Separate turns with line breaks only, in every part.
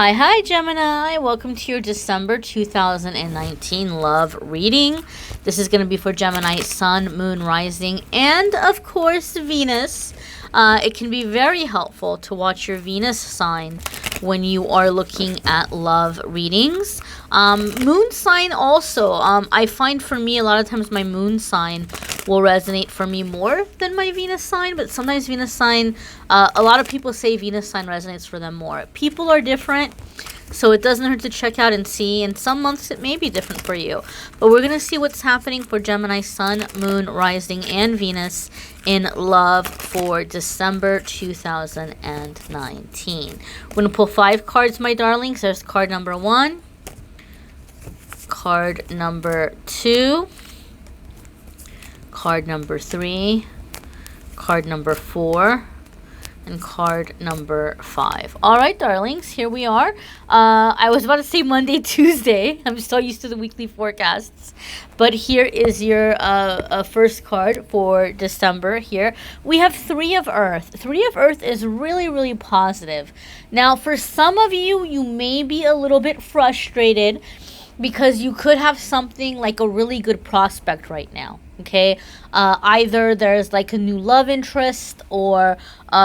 Hi, Gemini. Welcome to your December 2019 love reading. This is going to be for Gemini, Sun, Moon, Rising, and of course, Venus. It can be very helpful to watch your Venus sign when you are looking at love readings. Moon sign also. I find for me, a lot of times my moon sign will resonate for me more than my Venus sign, but sometimes Venus sign, a lot of people say Venus sign resonates for them more. People are different, so it doesn't hurt to check out and see, and some months it may be different for you. But we're going to see what's happening for Gemini, Sun, Moon, Rising, and Venus in love for December 2019. We're going to pull 5 cards, my darlings. There's card number 1, card number 2, card number 3, card number 4, and card number 5. All right, darlings, here we are. I was about to say Monday, Tuesday. I'm so used to the weekly forecasts. But here is your first card for December here. We have 3 of Earth. 3 of Earth is really, really positive. Now, for some of you, you may be a little bit frustrated because you could have something like a really good prospect right now. Okay, either there's like a new love interest or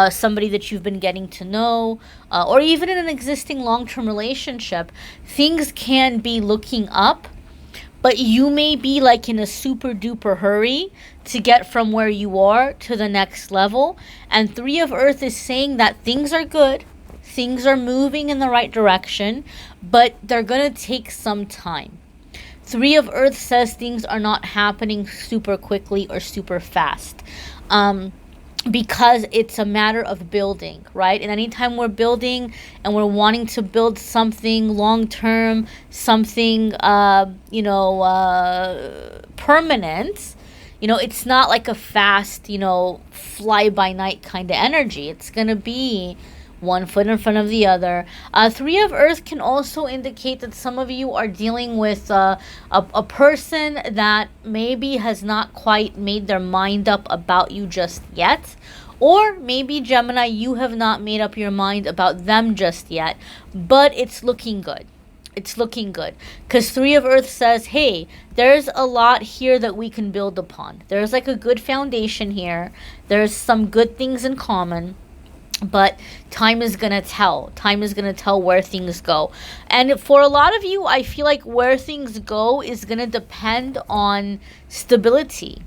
somebody that you've been getting to know, or even in an existing long-term relationship, things can be looking up, but you may be like in a super duper hurry to get from where you are to the next level. And 3 of Earth is saying that things are good, things are moving in the right direction, but they're gonna take some time. 3 of Earth says things are not happening super quickly or super fast, because it's a matter of building, right? And anytime we're building and we're wanting to build something long-term, something, permanent, it's not like a fast, fly-by-night kind of energy. It's going to be one foot in front of the other. 3 of Earth can also indicate that some of you are dealing with a person that maybe has not quite made their mind up about you just yet. Or maybe, Gemini, you have not made up your mind about them just yet, but it's looking good. It's looking good. Because 3 of Earth says, hey, there's a lot here that we can build upon. There's like a good foundation here. There's some good things in common. But time is going to tell. Time is going to tell where things go. And for a lot of you, I feel like where things go is going to depend on stability.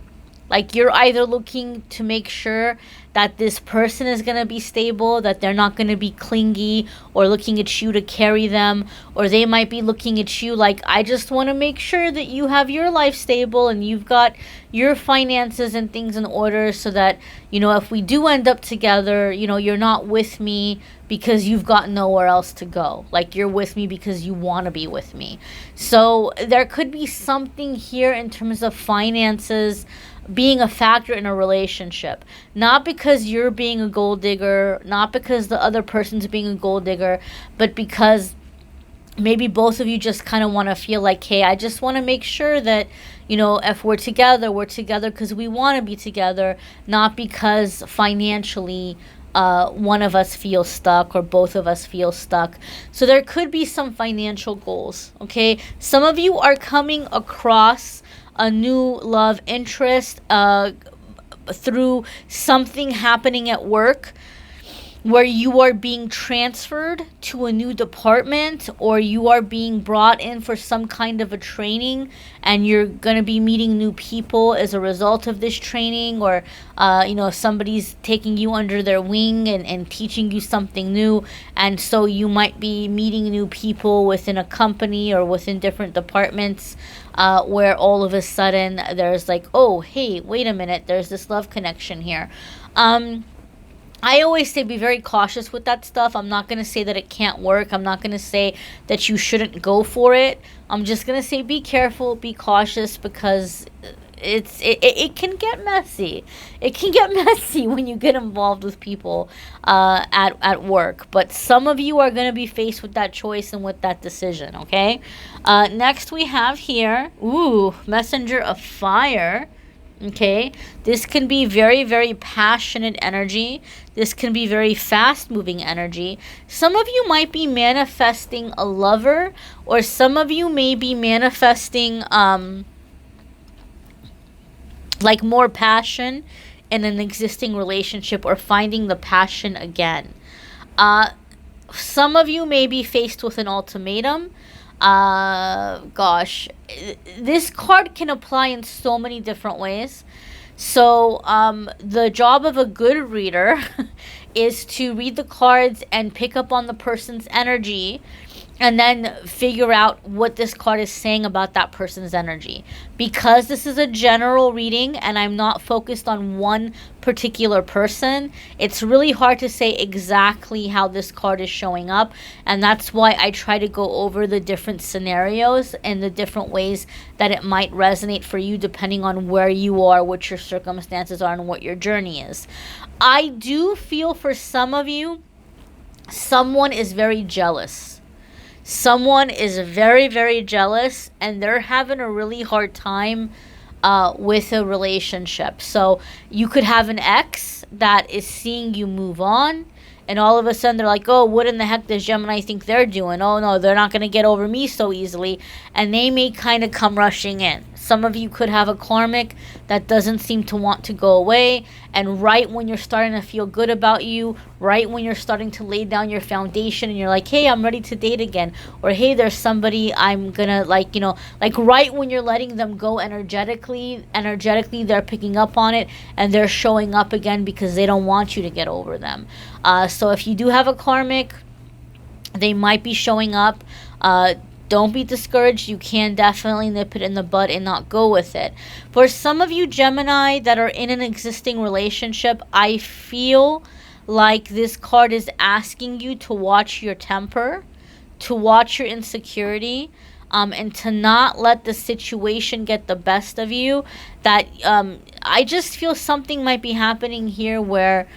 Like you're either looking to make sure that this person is going to be stable, that they're not going to be clingy or looking at you to carry them, or they might be looking at you like, I just want to make sure that you have your life stable and you've got your finances and things in order so that, if we do end up together, you're not with me because you've got nowhere else to go. Like you're with me because you want to be with me. So there could be something here in terms of finances being a factor in a relationship, not because you're being a gold digger, not because the other person's being a gold digger, but because maybe both of you just kind of want to feel like, hey, I just want to make sure that, if we're together because we want to be together, not because financially one of us feels stuck or both of us feel stuck. So there could be some financial goals, okay? Some of you are coming across a new love interest through something happening at work where you are being transferred to a new department, or you are being brought in for some kind of a training and you're going to be meeting new people as a result of this training, or somebody's taking you under their wing and teaching you something new, and so you might be meeting new people within a company or within different departments, where all of a sudden there's like, oh, hey, wait a minute, there's this love connection here. I always say be very cautious with that stuff. I'm not going to say that it can't work. I'm not going to say that you shouldn't go for it. I'm just going to say be careful, be cautious, because it can get messy. It can get messy when you get involved with people at work. But some of you are going to be faced with that choice and with that decision, okay? Next we have here, Messenger of Fire. Okay, this can be very, very passionate energy. This can be very fast moving energy. Some of you might be manifesting a lover, or some of you may be manifesting like more passion in an existing relationship, or finding the passion again. Some of you may be faced with an ultimatum. Gosh, this card can apply in so many different ways. So the job of a good reader is to read the cards and pick up on the person's energy, and then figure out what this card is saying about that person's energy. Because this is a general reading and I'm not focused on one particular person, it's really hard to say exactly how this card is showing up. And that's why I try to go over the different scenarios and the different ways that it might resonate for you, depending on where you are, what your circumstances are, and what your journey is. I do feel for some of you, someone is very jealous. Someone is very, very jealous, and they're having a really hard time with a relationship. So you could have an ex that is seeing you move on, and all of a sudden they're like, oh, what in the heck does Gemini think they're doing? Oh no, they're not going to get over me so easily. And they may kind of come rushing in. Some of you could have a karmic that doesn't seem to want to go away, and right when you're starting to feel good about you, right when you're starting to lay down your foundation and you're like, hey, I'm ready to date again, or hey, there's somebody I'm gonna like right when you're letting them go energetically, they're picking up on it and they're showing up again because they don't want you to get over them. So if you do have a karmic, they might be showing up. Don't be discouraged. You can definitely nip it in the bud and not go with it. For some of you Gemini that are in an existing relationship, I feel like this card is asking you to watch your temper, to watch your insecurity, and to not let the situation get the best of you. That I just feel something might be happening here where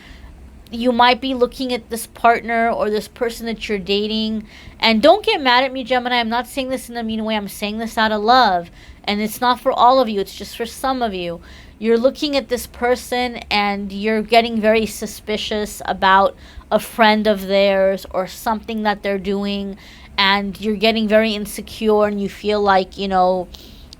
you might be looking at this partner or this person that you're dating. And don't get mad at me, Gemini. I'm not saying this in a mean way. I'm saying this out of love. And it's not for all of you. It's just for some of you. You're looking at this person and you're getting very suspicious about a friend of theirs or something that they're doing. And you're getting very insecure and you feel like,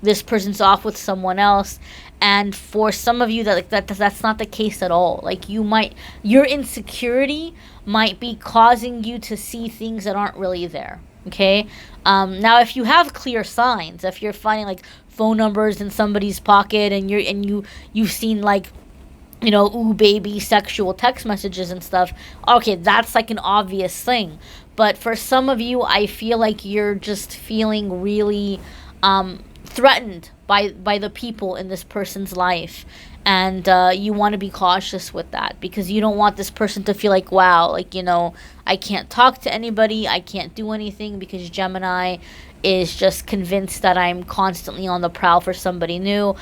this person's off with someone else. And for some of you that's not the case at all. Like your insecurity might be causing you to see things that aren't really there. Okay. Now if you have clear signs, if you're finding like phone numbers in somebody's pocket and you've seen like, ooh baby sexual text messages and stuff, okay, that's like an obvious thing. But for some of you, I feel like you're just feeling really threatened by the people in this person's life, and you want to be cautious with that because you don't want this person to feel like, wow, I can't talk to anybody, I can't do anything because Gemini is just convinced that I'm constantly on the prowl for somebody new.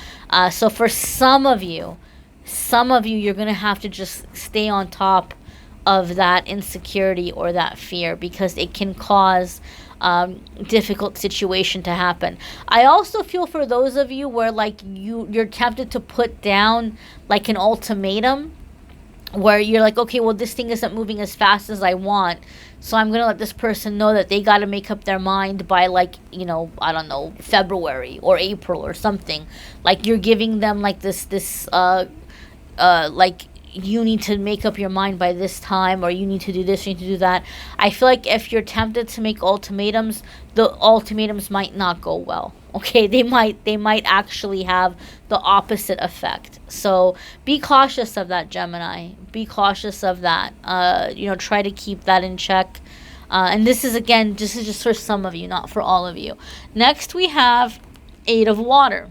So for some of you, you're gonna have to just stay on top of that insecurity or that fear because it can cause difficult situation to happen. I also feel for those of you where like you're tempted to put down like an ultimatum where you're like, okay, well, this thing isn't moving as fast as I want, so I'm gonna let this person know that they got to make up their mind by like, I don't know, February or April or something. Like you're giving them like this like, you need to make up your mind by this time, or you need to do this, you need to do that. I feel like if you're tempted to make ultimatums, the ultimatums might not go well. Okay, they might actually have the opposite effect. So be cautious of that, Gemini. Be cautious of that. Try to keep that in check. And this is just for some of you, not for all of you. Next we have Eight of Water.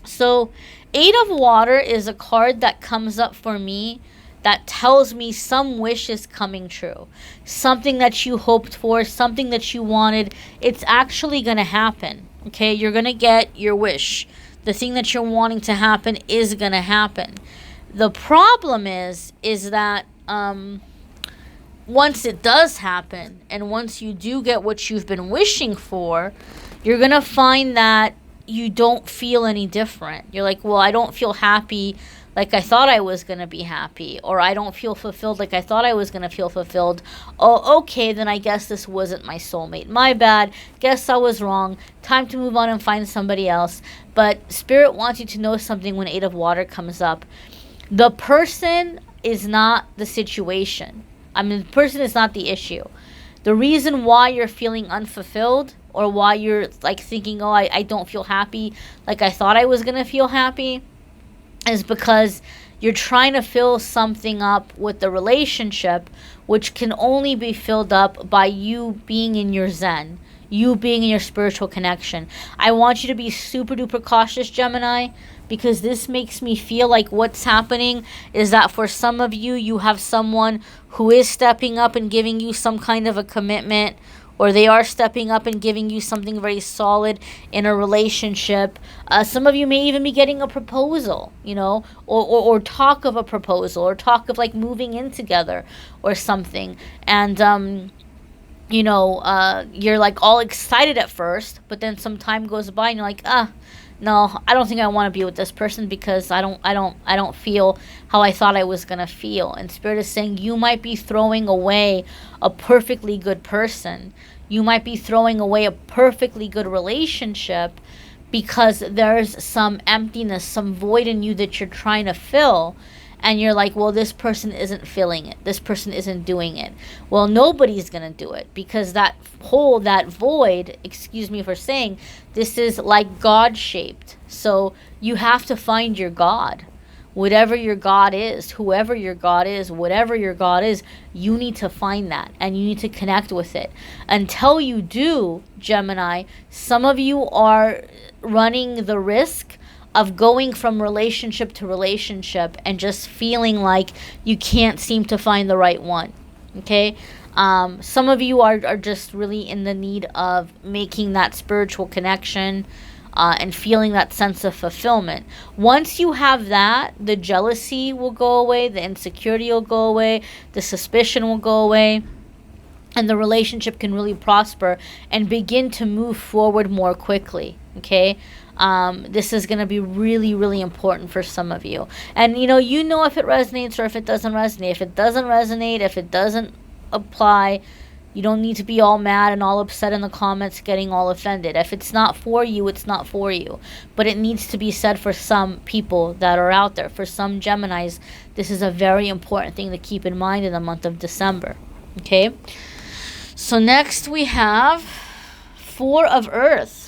So Eight of Water is a card that comes up for me that tells me some wish is coming true. Something that you hoped for, something that you wanted, it's actually going to happen. Okay, you're going to get your wish. The thing that you're wanting to happen is going to happen. The problem is that once it does happen, and once you do get what you've been wishing for, you're going to find that you don't feel any different. You're like, well, I don't feel happy like I thought I was going to be happy, or I don't feel fulfilled like I thought I was going to feel fulfilled. Oh, okay, then I guess this wasn't my soulmate. My bad. Guess I was wrong. Time to move on and find somebody else. But Spirit wants you to know something when Eight of Water comes up. The person is not the situation. I mean, the person is not the issue. The reason why you're feeling unfulfilled, or why you're like thinking, oh, I don't feel happy like I thought I was going to feel happy, is because you're trying to fill something up with the relationship, which can only be filled up by you being in your Zen, you being in your spiritual connection. I want you to be super duper cautious, Gemini, because this makes me feel like what's happening is that for some of you, you have someone who is stepping up and giving you some kind of a commitment, or they are stepping up and giving you something very solid in a relationship. Some of you may even be getting a proposal, you know, or talk of a proposal, or talk of like moving in together or something. And, you know, you're like all excited at first, but then some time goes by and you're like, no, I don't think I want to be with this person because I don't feel how I thought I was going to feel. And Spirit is saying you might be throwing away a perfectly good person. You might be throwing away a perfectly good relationship because there's some emptiness, some void in you that you're trying to fill. And you're like, well, this person isn't filling it. This person isn't doing it. Well, nobody's going to do it because that hole, that void, excuse me for saying, this is like God-shaped. So you have to find your God. Whatever your God is, whoever your God is, whatever your God is, you need to find that and you need to connect with it. Until you do, Gemini, some of you are running the risk of going from relationship to relationship and just feeling like you can't seem to find the right one. Okay? Some of you are just really in the need of making that spiritual connection and feeling that sense of fulfillment. Once you have that, the jealousy will go away, the insecurity will go away, the suspicion will go away, and the relationship can really prosper and begin to move forward more quickly. Okay? This is going to be really, really important for some of you. And, you know if it resonates or if it doesn't resonate. If it doesn't resonate, if it doesn't apply, you don't need to be all mad and all upset in the comments, getting all offended. If it's not for you, it's not for you. But it needs to be said for some people that are out there. For some Geminis, this is a very important thing to keep in mind in the month of December. Okay? So next we have Four of Earth.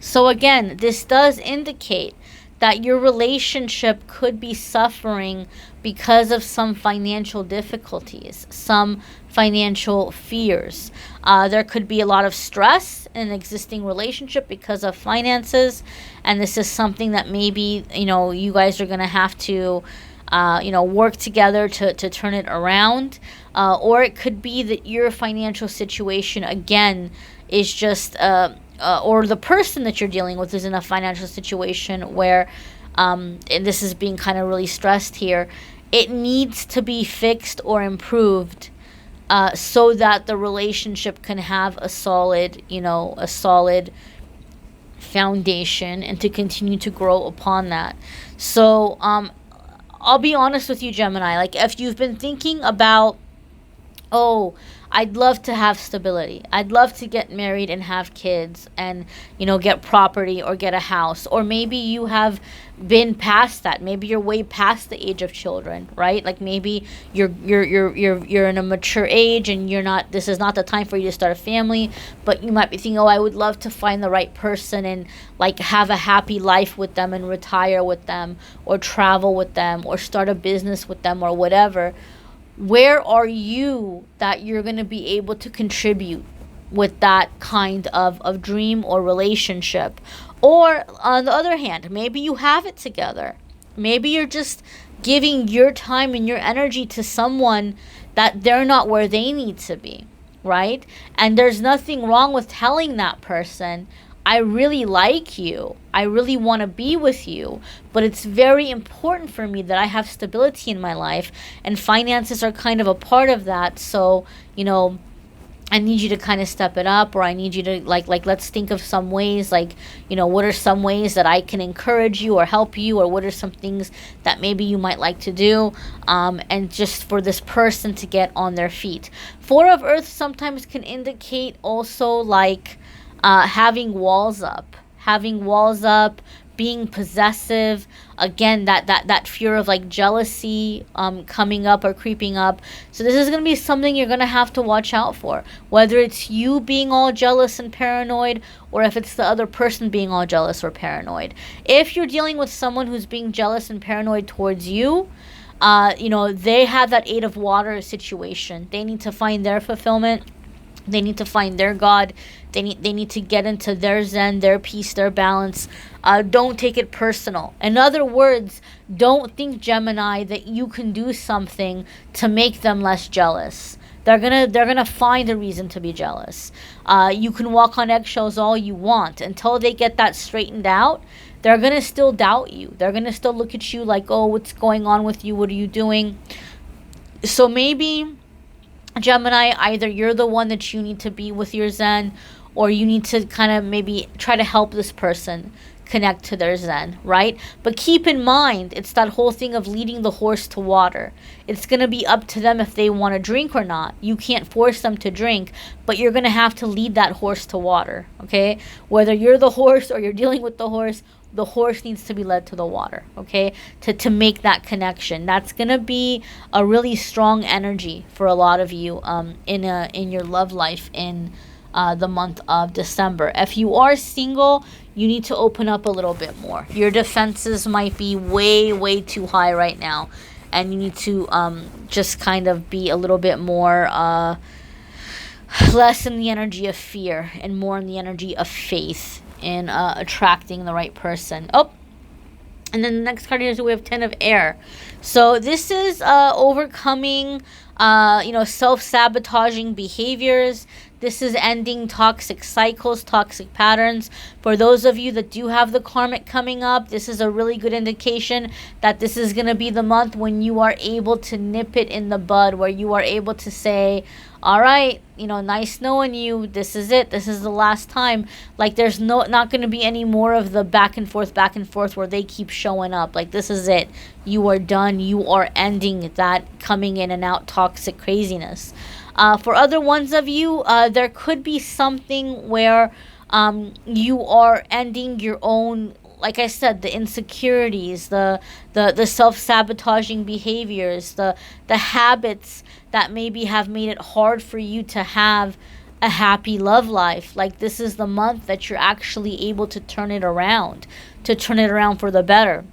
So again, this does indicate that your relationship could be suffering because of some financial difficulties, some financial fears. There could be a lot of stress in an existing relationship because of finances, and this is something that maybe, you guys are going to have to, work together to turn it around. Or it could be that your financial situation, again, is just... or the person that you're dealing with is in a financial situation where, and this is being kind of really stressed here, it needs to be fixed or improved so that the relationship can have a solid foundation and to continue to grow upon that. So I'll be honest with you, Gemini, like if you've been thinking about, oh, I'd love to have stability. I'd love to get married and have kids and, get property or get a house. Or maybe you have been past that. Maybe you're way past the age of children, right? Like maybe you're in a mature age and this is not the time for you to start a family, but you might be thinking, oh, I would love to find the right person and like have a happy life with them and retire with them or travel with them or start a business with them or whatever. Where are you that you're going to be able to contribute with that kind of dream or relationship? Or on the other hand, maybe you have it together. Maybe you're just giving your time and your energy to someone that they're not where they need to be, right? And there's nothing wrong with telling that person, I really like you. I really want to be with you, but it's very important for me that I have stability in my life, and finances are kind of a part of that. So, I need you to kind of step it up, or I need you to like let's think of some ways, like, you know, what are some ways that I can encourage you or help you, or what are some things that maybe you might like to do, and just for this person to get on their feet. Four of Earth sometimes can indicate also like having walls up, being possessive. Again, that fear of like jealousy coming up or creeping up. So this is going to be something you're going to have to watch out for, whether it's you being all jealous and paranoid, or if it's the other person being all jealous or paranoid. If you're dealing with someone who's being jealous and paranoid towards you, you know, they have that Eight of Water situation. They need to find their fulfillment. They need to find their God. They need to get into their zen, their peace, their balance. Don't take it personal. In other words, don't think, Gemini, that you can do something to make them less jealous. They're gonna find a reason to be jealous. You can walk on eggshells all you want until they get that straightened out. They're gonna still doubt you. They're gonna still look at you like, oh, what's going on with you? What are you doing? So maybe, Gemini, either you're the one that you need to be with your zen, or you need to kind of maybe try to help this person connect to their zen, right? But keep in mind, it's that whole thing of leading the horse to water. It's going to be up to them if they want to drink or not. You can't force them to drink, but you're going to have to lead that horse to water, okay? Whether you're the horse or you're dealing with the horse needs to be led to the water, okay? To make that connection. That's gonna be a really strong energy for a lot of you in your love life in the month of December. If you are single, you need to open up a little bit more. Your defenses might be way too high right now, and you need to just kind of be a little bit more less in the energy of fear and more in the energy of faith in attracting the right person. Oh, and then the next card here is we have 10 of Air. So this is overcoming, self-sabotaging behaviors. This is ending toxic cycles, toxic patterns. For those of you that do have the karmic coming up, this is a really good indication that this is going to be the month when you are able to nip it in the bud, where you are able to say, all right, nice knowing you. This is it. This is the last time. Like, there's not going to be any more of the back and forth where they keep showing up. Like, this is it. You are done. You are ending that coming in and out toxic craziness. For other ones of you, there could be something where you are ending your own, like I said, the insecurities, the self-sabotaging behaviors, the habits that maybe have made it hard for you to have a happy love life. Like, this is the month that you're actually able to turn it around for the better.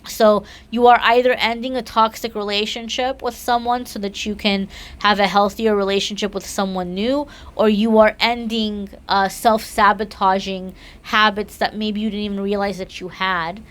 So you are either ending a toxic relationship with someone so that you can have a healthier relationship with someone new, or you are ending self-sabotaging habits that maybe you didn't even realize that you had,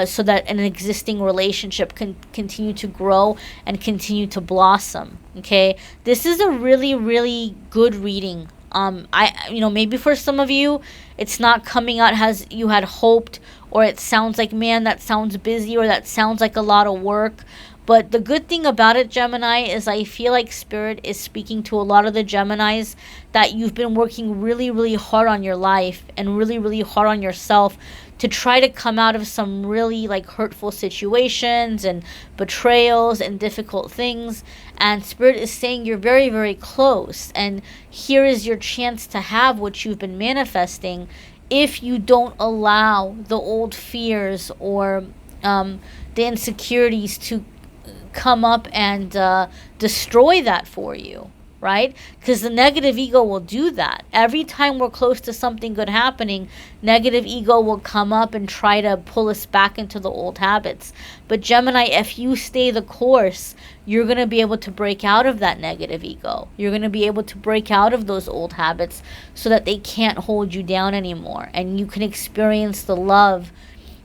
so that an existing relationship can continue to grow and continue to blossom. Okay, this is a really, really good reading. Maybe for some of you, it's not coming out as you had hoped, or it sounds like, man, that sounds busy, or that sounds like a lot of work. But the good thing about it, Gemini, is I feel like Spirit is speaking to a lot of the Geminis that you've been working really, really hard on your life and really, really hard on yourself to try to come out of some really hurtful situations and betrayals and difficult things. And Spirit is saying you're very, very close. And here is your chance to have what you've been manifesting, if you don't allow the old fears or the insecurities to come up and destroy that for you, right? Because the negative ego will do that. Every time we're close to something good happening, negative ego will come up and try to pull us back into the old habits. But Gemini, if you stay the course, you're going to be able to break out of that negative ego. You're going to be able to break out of those old habits so that they can't hold you down anymore. And you can experience the love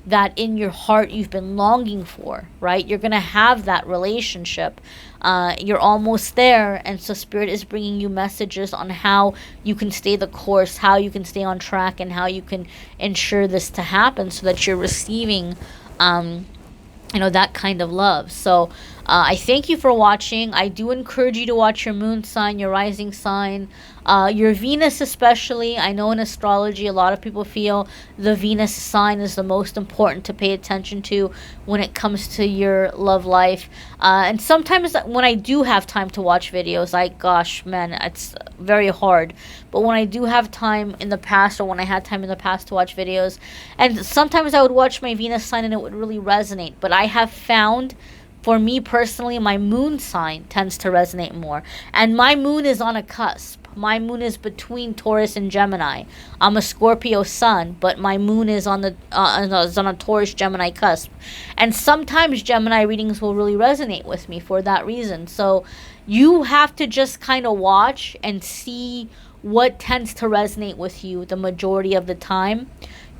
that in your heart you've been longing for, right? You're going to have that relationship. You're almost there. And so Spirit is bringing you messages on how you can stay the course, how you can stay on track, and how you can ensure this to happen so that you're receiving that kind of love. So I thank you for watching. I do encourage you to watch your moon sign, your rising sign, your Venus especially. I know in astrology a lot of people feel the Venus sign is the most important to pay attention to when it comes to your love life. And sometimes when I do have time to watch videos, gosh, man, it's very hard. But when I do have time in the past, or when I had time in the past to watch videos, and sometimes I would watch my Venus sign and it would really resonate. But I have found, for me personally, my moon sign tends to resonate more. And my moon is on a cusp. My moon is between Taurus and Gemini. I'm a Scorpio sun, but my moon is on a Taurus Gemini cusp. And sometimes Gemini readings will really resonate with me for that reason. So you have to just kind of watch and see what tends to resonate with you the majority of the time.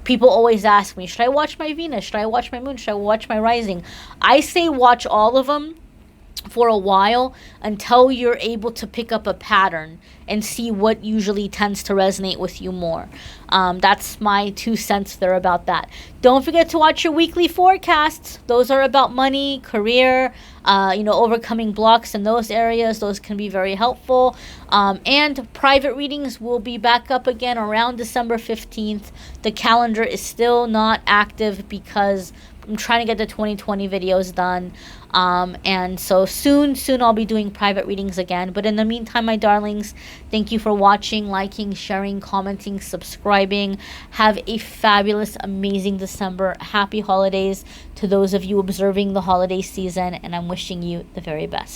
People always ask me, should I watch my Venus? Should I watch my moon? Should I watch my rising? I say watch all of them for a while until you're able to pick up a pattern and see what usually tends to resonate with you more. That's my 2 cents there about that. Don't forget to watch your weekly forecasts. Those are about money, career, overcoming blocks in those areas. Those can be very helpful. And private readings will be back up again around December 15th. The calendar is still not active because I'm trying to get the 2020 videos done. And so soon I'll be doing private readings again. But in the meantime, my darlings, thank you for watching, liking, sharing, commenting, subscribing. Have a fabulous, amazing December. Happy holidays to those of you observing the holiday season, and I'm wishing you the very best.